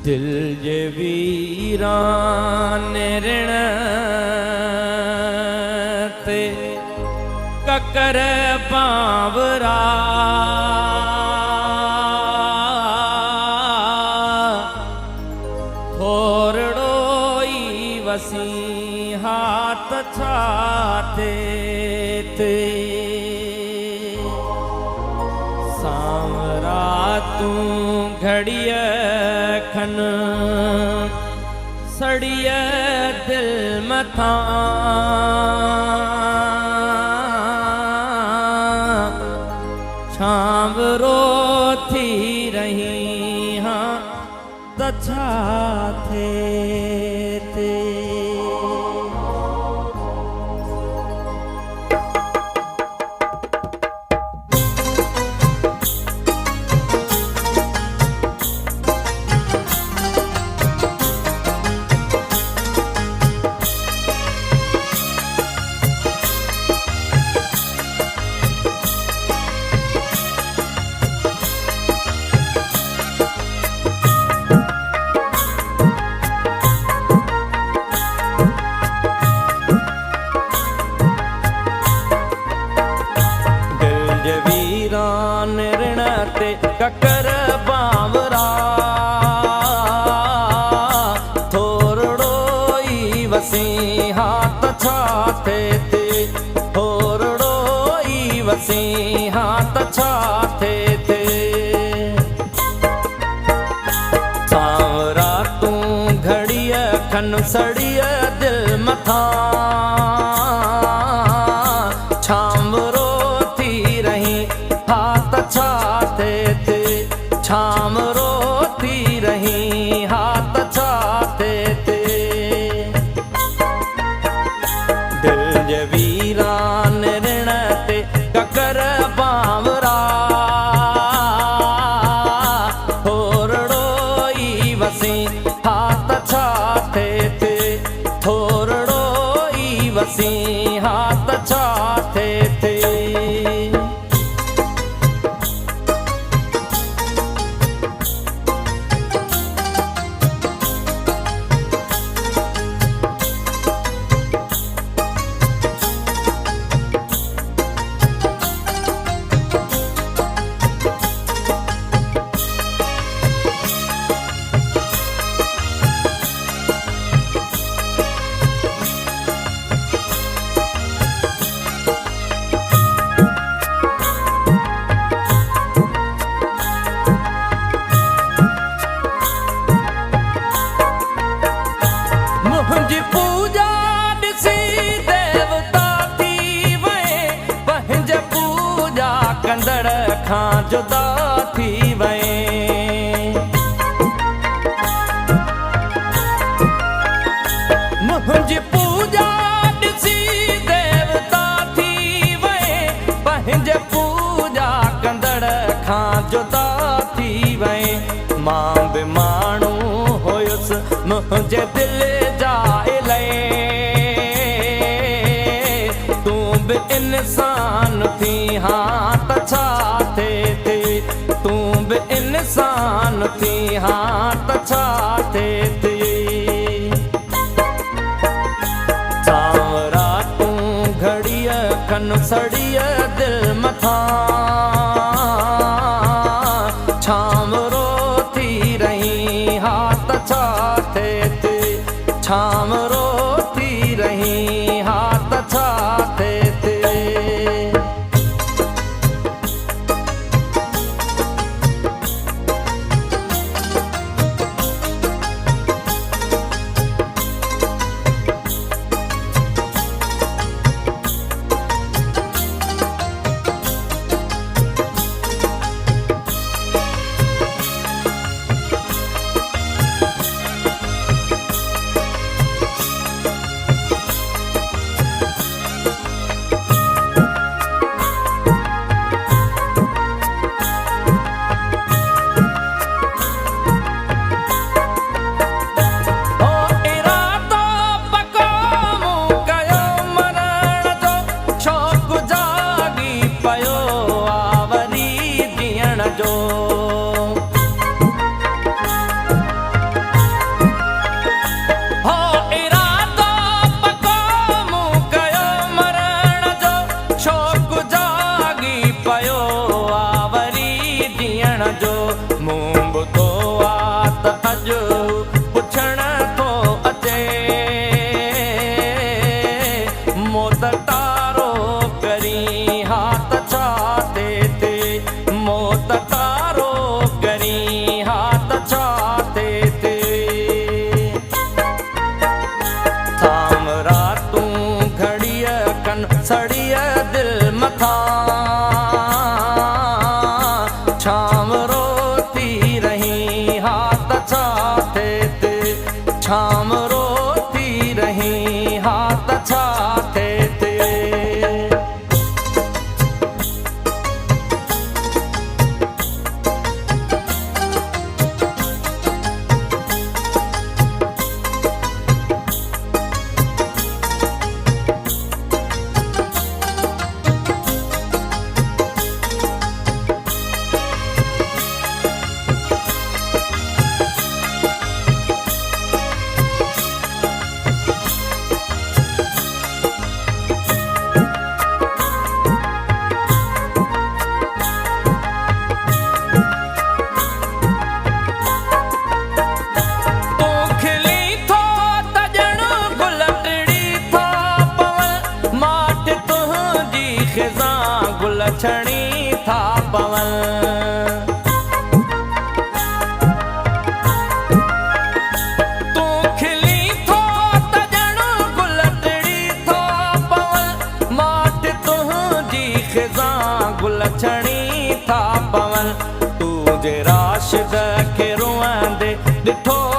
दिल जे वीरान ऋण ते ककर बावरा थोरड़ो ई वसी हाथ छाते ते सांवरा तू घड़िय खन सड़िय दिल मथा छांवरो थी रही हाँ तछा थे ते ऋण ते ककर बावरा थोरड़ो ई वसी हाथ छाते ते थोरड़ो ई वसी हाथ छाते ते सांवरा तू घड़िय खन सड़िय दिल मथा छांवरो थी रही हाथ छाते ते छांवरो थी रही हाथ छाते ते दिल जे वीरान ऋण ते ककर बावरा थोरड़ो ई वसी हाथ छाते ते थोरड़ो ई वसी हाथ छाते ते मुझी पूजा दिसी देवता थी वे पंहिंज पूजा कंदड़ खां जुदा थी वे मुझी पूजा दिसी देवता थी वे पंहिंज पूजा कंदड़ खां जुदा थी वे मां बि माण्हू हुयुसि मुंहिंजे दिल तू भी इंसान थी हाथ छाते ते तू भी इंसान थी हाथ छाते ते सांवरा तू घड़िय खन सड़िय दिल मथा छांवरो थी रही हाथ छाते ते छांवरो थी रही हाथ छाते ते सड़िया दिल मथा छाम रोती रही हाथ छाते ते छाम रोती रही हाथ छाते ते गुलछणी था पवन तू खिली थो तजण गुलटड़ी थो पवन माट तुंहिंजी ख़िज़ा गुलछणी था पवन तू जे राशिद खे रुअंदे ॾिठो